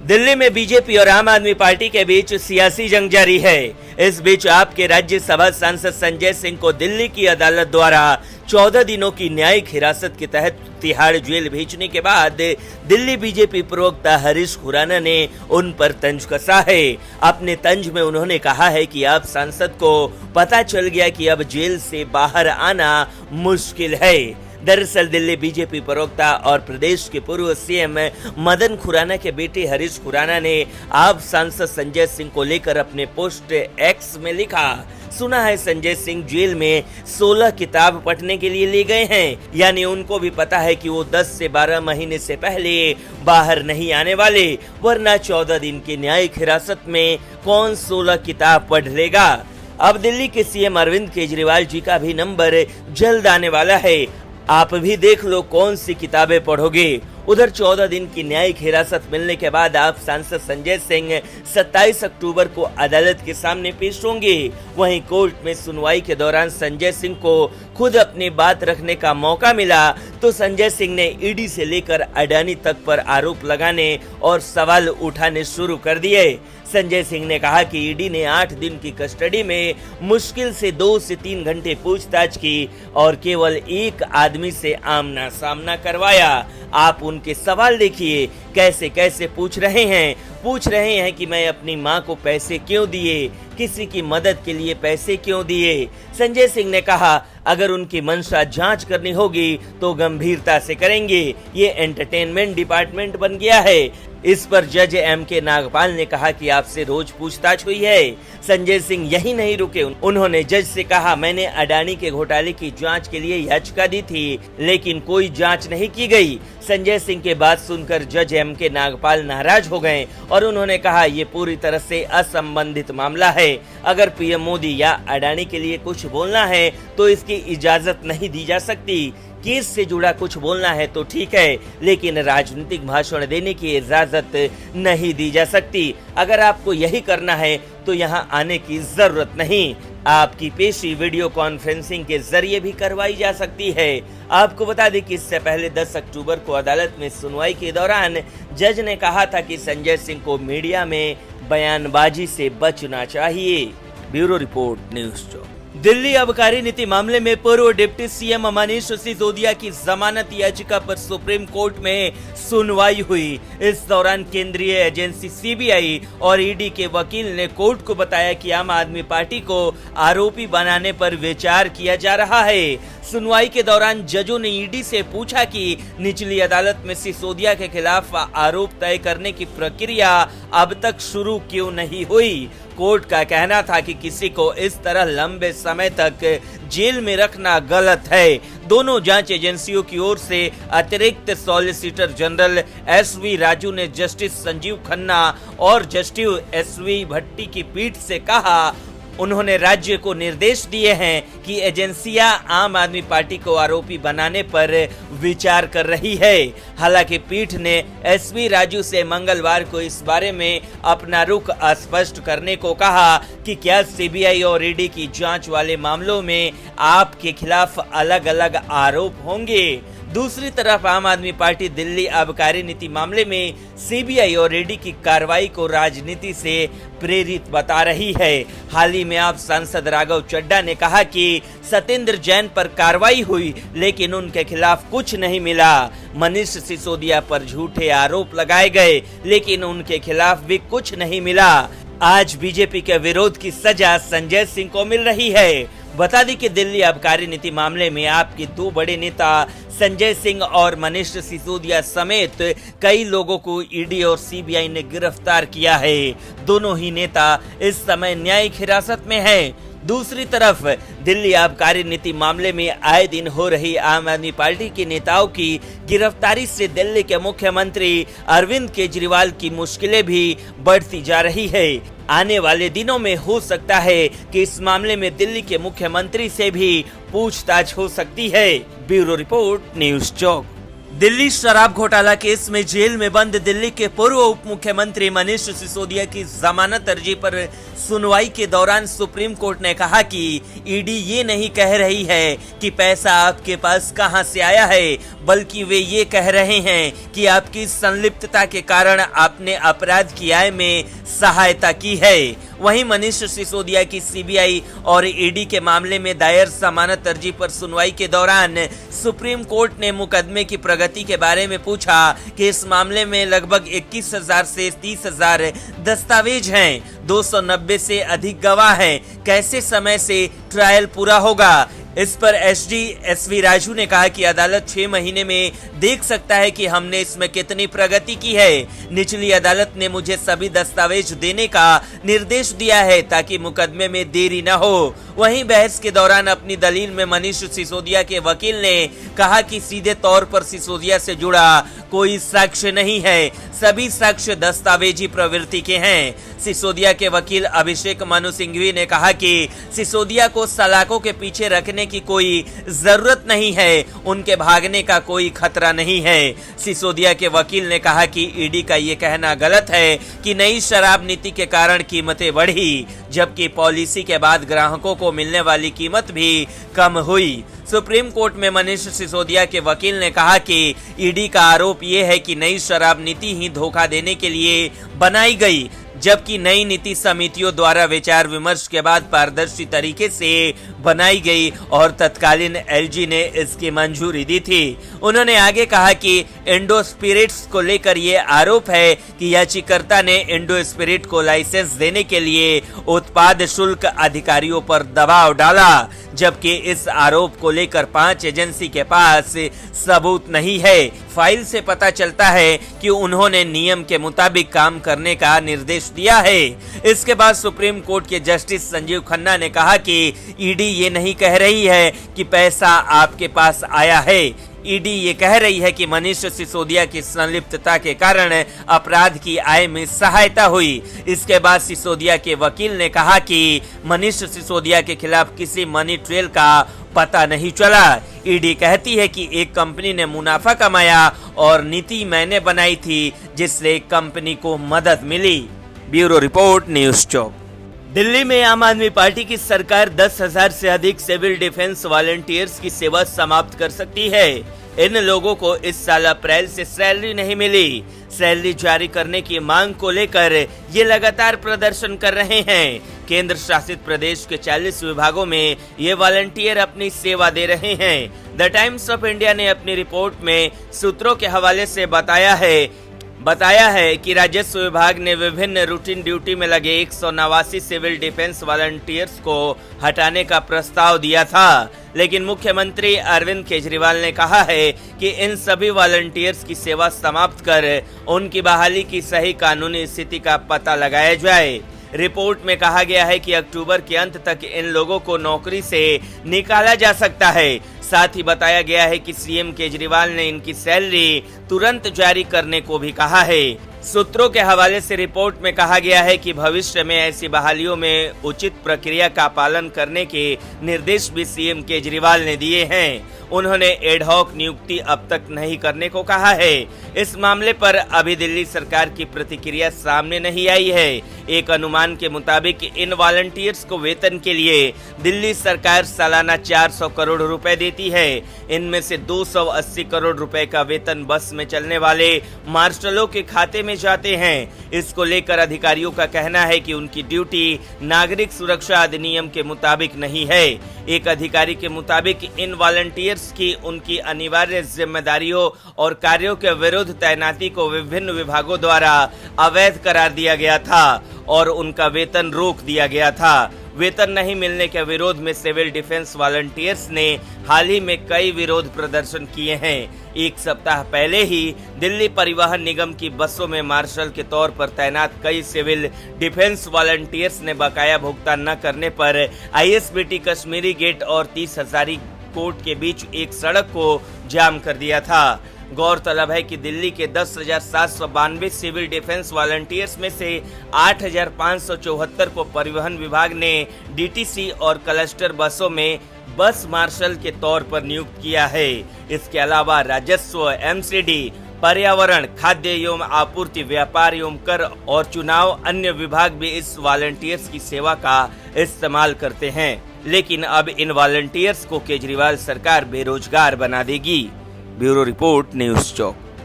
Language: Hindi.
दिल्ली में बीजेपी और आम आदमी पार्टी के बीच सियासी जंग जारी है। इस बीच आपके राज्यसभा सांसद संजय सिंह को दिल्ली की अदालत द्वारा 14 दिनों की न्यायिक हिरासत के तहत तिहाड़ जेल भेजने के बाद दिल्ली बीजेपी प्रवक्ता हरीश खुराना ने उन पर तंज कसा है। अपने तंज में उन्होंने कहा है कि आप सांसद को पता चल गया कि अब जेल से बाहर आना मुश्किल है। दरअसल दिल्ली बीजेपी प्रवक्ता और प्रदेश के पूर्व सीएम मदन खुराना के बेटे हरीश खुराना ने आप सांसद संजय सिंह को लेकर अपने पोस्ट एक्स में लिखा, सुना है संजय सिंह जेल में 16 किताब पढ़ने के लिए ले गए हैं, यानी उनको भी पता है कि वो 10 से 12 महीने से पहले बाहर नहीं आने वाले, वरना 14 दिन की न्यायिक हिरासत में कौन 16 किताब पढ़ लेगा। अब दिल्ली के सीएम अरविंद केजरीवाल जी का भी नंबर जल्द आने वाला है। आप भी देख लो कौन सी किताबें पढ़ोगे। उधर 14 दिन की न्यायिक हिरासत मिलने के बाद आप सांसद संजय सिंह 27 अक्टूबर को अदालत के सामने पेश होंगे। वहीं कोर्ट में सुनवाई के दौरान संजय सिंह को खुद अपनी बात रखने का मौका मिला तो संजय सिंह ने ईडी से लेकर अडानी तक पर आरोप लगाने और सवाल उठाने शुरू कर दिए। संजय सिंह ने कहा कि ईडी ने 8 दिन की कस्टडी में मुश्किल से 2 से 3 घंटे पूछताछ की और केवल एक आदमी से आमना सामना करवाया। आप उनके सवाल देखिए कैसे कैसे पूछ रहे हैं कि मैं अपनी मां को पैसे क्यों दिए, किसी की मदद के लिए पैसे क्यों दिए। संजय सिंह ने कहा अगर उनकी मंशा जांच करनी होगी तो गंभीरता से करेंगे, ये एंटरटेनमेंट डिपार्टमेंट बन गया है। इस पर जज एम.के. नागपाल ने कहा कि आपसे रोज पूछताछ हुई है। संजय सिंह यही नहीं रुके, उन्होंने जज से कहा मैंने अडानी के घोटाले की जांच के लिए याचिका दी थी लेकिन कोई जांच नहीं की गई। संजय सिंह के बात सुनकर जज एम.के. नागपाल नाराज हो गए और उन्होंने कहा ये पूरी तरह से असंबंधित मामला है। अगर पीएम मोदी या अडानी के लिए कुछ बोलना है तो इसकी इजाजत नहीं दी जा सकती। केस से जुड़ा कुछ बोलना है तो ठीक है, लेकिन राजनीतिक भाषण देने की इजाजत नहीं दी जा सकती। अगर आपको यही करना है तो यहाँ आने की जरूरत नहीं। आपकी पेशी वीडियो कॉन्फ्रेंसिंग के जरिए भी करवाई जा सकती है। आपको बता दें कि इससे पहले 10 अक्टूबर को अदालत में सुनवाई के दौरान जज ने कहा था कि संजय सिंह को मीडिया में बयानबाजी से बचना चाहिए। Bureau report, news 24। दिल्ली आबकारी नीति मामले में पूर्व डिप्टी सीएम मनीष सिसोदिया की जमानत याचिका पर सुप्रीम कोर्ट में सुनवाई हुई। इस दौरान केंद्रीय एजेंसी सीबीआई और ईडी के वकील ने कोर्ट को बताया कि आम आदमी पार्टी को आरोपी बनाने पर विचार किया जा रहा है। सुनवाई के दौरान जजों ने ईडी से पूछा कि निचली अदालत में सिसोदिया के खिलाफ आरोप तय करने की प्रक्रिया अब तक शुरू क्यों नहीं हुई। कोर्ट का कहना था कि किसी को इस तरह लंबे समय तक जेल में रखना गलत है। दोनों जांच एजेंसियों की ओर से अतिरिक्त सॉलिसिटर जनरल एस.वी. राजू ने जस्टिस संजीव खन्ना और जस्टिस एस.वी. भट्टी की पीठ से कहा, उन्होंने राज्य को निर्देश दिए हैं कि एजेंसियां आम आदमी पार्टी को आरोपी बनाने पर विचार कर रही है। हालांकि पीठ ने एस.वी. राजू से मंगलवार को इस बारे में अपना रुख स्पष्ट करने को कहा कि क्या सीबीआई और ईडी की जांच वाले मामलों में आपके खिलाफ अलग अलग आरोप होंगे। दूसरी तरफ आम आदमी पार्टी दिल्ली आबकारी नीति मामले में सीबीआई और ईडी की कार्रवाई को राजनीति से प्रेरित बता रही है। हाल ही में आप सांसद राघव चड्ढा ने कहा कि सत्येंद्र जैन पर कार्रवाई हुई लेकिन उनके खिलाफ कुछ नहीं मिला। मनीष सिसोदिया पर झूठे आरोप लगाए गए लेकिन उनके खिलाफ भी कुछ नहीं मिला। आज बीजेपी के विरोध की सजा संजय सिंह को मिल रही है। बता दें कि दिल्ली आबकारी नीति मामले में आपके 2 बड़े नेता संजय सिंह और मनीष सिसोदिया समेत कई लोगों को ईडी और सीबीआई ने गिरफ्तार किया है। दोनों ही नेता इस समय न्यायिक हिरासत में हैं। दूसरी तरफ दिल्ली आबकारी नीति मामले में आए दिन हो रही आम आदमी पार्टी के नेताओं की गिरफ्तारी से दिल्ली के मुख्यमंत्री अरविंद केजरीवाल की मुश्किलें भी बढ़ती जा रही है। आने वाले दिनों में हो सकता है कि इस मामले में दिल्ली के मुख्यमंत्री से भी पूछताछ हो सकती है। Bureau report, news 24। दिल्ली शराब घोटाला केस में जेल में बंद दिल्ली के पूर्व उप मुख्यमंत्री मनीष सिसोदिया की जमानत अर्जी पर सुनवाई के दौरान सुप्रीम कोर्ट ने कहा कि ईडी ये नहीं कह रही है कि पैसा आपके पास कहां से आया है, बल्कि वे ये कह रहे हैं कि आपकी संलिप्तता के कारण आपने अपराध की आय में सहायता की है। वहीं मनीष सिसोदिया की सीबीआई और ईडी के मामले में दायर जमानत अर्जी पर सुनवाई के दौरान सुप्रीम कोर्ट ने मुकदमे की प्रगति के बारे में पूछा कि इस मामले में लगभग 21,000 से 30,000 दस्तावेज हैं, 290 से अधिक गवाह हैं, कैसे समय से ट्रायल पूरा होगा। इस पर एसडी एसवी राजू ने कहा कि अदालत 6 महीने में देख सकता है कि हमने इसमें कितनी प्रगति की है। निचली अदालत ने मुझे सभी दस्तावेज देने का निर्देश दिया है ताकि मुकदमे में देरी न हो। वहीं बहस के दौरान अपनी दलील में मनीष सिसोदिया के वकील ने कहा कि सीधे तौर पर सिसोदिया से जुड़ा कोई साक्ष्य नहीं है, सभी साक्ष्य दस्तावेजी प्रवृत्ति के हैं। सिसोदिया के वकील अभिषेक मनु सिंघवी ने कहा कि सिसोदिया को सलाखों के पीछे रखने की कोई जरूरत नहीं है, उनके भागने का कोई खतरा नहीं है। सिसोदिया के वकील ने कहा कि ईडी का ये कहना गलत है कि नई शराब नीति के कारण कीमतें बढ़ी, जबकि पॉलिसी के बाद ग्राहकों को मिलने वाली कीमत भी कम हुई। सुप्रीम कोर्ट में मनीष सिसोदिया के वकील ने कहा कि ईडी का आरोप ये है कि नई शराब नीति ही धोखा देने के लिए बनाई गई, जबकि नई नीति समितियों द्वारा विचार विमर्श के बाद पारदर्शी तरीके से बनाई गई और तत्कालीन एलजी ने इसकी मंजूरी दी थी। उन्होंने आगे कहा कि इंडो स्पिरिट्स को लेकर ये आरोप है कि याचिकाकर्ता ने इंडो स्पिरिट को लाइसेंस देने के लिए उत्पाद शुल्क अधिकारियों पर दबाव डाला, जबकि इस आरोप को लेकर 5 एजेंसी के पास सबूत नहीं है। फाइल से पता चलता है कि उन्होंने नियम के मुताबिक काम करने का निर्देश दिया है। इसके बाद सुप्रीम कोर्ट के जस्टिस संजीव खन्ना ने कहा कि ईडी ये नहीं कह रही है कि पैसा आपके पास आया है, ईडी ये कह रही है कि मनीष सिसोदिया की संलिप्तता के कारण अपराध की आय में सहायता हुई। इसके बाद सिसोदिया के वकील ने कहा कि मनीष सिसोदिया के खिलाफ किसी मनी ट्रेल का पता नहीं चला। ईडी कहती है कि एक कंपनी ने मुनाफा कमाया और नीति मैंने बनाई थी जिससे कंपनी को मदद मिली। ब्यूरो रिपोर्ट, न्यूज़ चौक। दिल्ली में आम आदमी पार्टी की सरकार 10,000 से अधिक सिविल डिफेंस वॉलंटियर्स की सेवा समाप्त कर सकती है। इन लोगों को इस साल अप्रैल से सैलरी नहीं मिली। सैलरी जारी करने की मांग को लेकर ये लगातार प्रदर्शन कर रहे हैं। केंद्र शासित प्रदेश के 40 विभागों में ये वॉलंटियर अपनी सेवा दे रहे हैं। द टाइम्स ऑफ इंडिया ने अपनी रिपोर्ट में सूत्रों के हवाले से बताया है कि राजस्व विभाग ने विभिन्न रूटीन ड्यूटी में लगे 189 सिविल डिफेंस वॉलंटियर्स को हटाने का प्रस्ताव दिया था, लेकिन मुख्यमंत्री अरविंद केजरीवाल ने कहा है कि इन सभी वॉलंटियर्स की सेवा समाप्त कर उनकी बहाली की सही कानूनी स्थिति का पता लगाया जाए। रिपोर्ट में कहा गया है कि अक्टूबर के अंत तक इन लोगों को नौकरी से निकाला जा सकता है। साथ ही बताया गया है कि सीएम केजरीवाल ने इनकी सैलरी तुरंत जारी करने को भी कहा है। सूत्रों के हवाले से रिपोर्ट में कहा गया है कि भविष्य में ऐसी बहालियों में उचित प्रक्रिया का पालन करने के निर्देश भी सीएम केजरीवाल ने दिए हैं। उन्होंने एडहॉक नियुक्ति अब तक नहीं करने को कहा है। इस मामले पर अभी दिल्ली सरकार की प्रतिक्रिया सामने नहीं आई है। एक अनुमान के मुताबिक इन वॉलंटियर्स को वेतन के लिए दिल्ली सरकार सालाना 400 करोड़ रुपए देती है। इनमें से 280 करोड़ रुपए का वेतन बस में चलने वाले मार्शलों के खाते में जाते हैं। इसको लेकर अधिकारियों का कहना है कि उनकी ड्यूटी नागरिक सुरक्षा अधिनियम के मुताबिक नहीं है। एक अधिकारी के मुताबिक इन वॉलंटियर्स की उनकी अनिवार्य जिम्मेदारियों और कार्यों के विरुद्ध तैनाती को विभिन्न विभागों द्वारा अवैध करार दिया गया था और उनका वेतन रोक दिया गया था। वेतन नहीं मिलने के विरोध में सिविल डिफेंस वॉलंटियर्स ने हाल ही में कई विरोध प्रदर्शन किए हैं। एक सप्ताह पहले ही दिल्ली परिवहन निगम की बसों में मार्शल के तौर पर तैनात कई सिविल डिफेंस वॉलंटियर्स ने बकाया भुगतान न करने पर आईएसबीटी कश्मीरी गेट और 30 हजारी कोर्ट के बीच एक सड़क को जाम कर दिया था। गौरतलब है कि दिल्ली के 10,792 सिविल डिफेंस वॉलंटियर्स में से 8,574 को परिवहन विभाग ने डीटीसी और क्लस्टर बसों में बस मार्शल के तौर पर नियुक्त किया है। इसके अलावा राजस्व, एमसीडी, पर्यावरण, खाद्य एवं आपूर्ति, व्यापार एवं कर और चुनाव अन्य विभाग भी इस वॉलंटियर्स की सेवा का इस्तेमाल करते हैं। लेकिन अब इन वॉलंटियर्स को केजरीवाल सरकार बेरोजगार बना देगी। ब्यूरो रिपोर्ट, न्यूज़ चौक।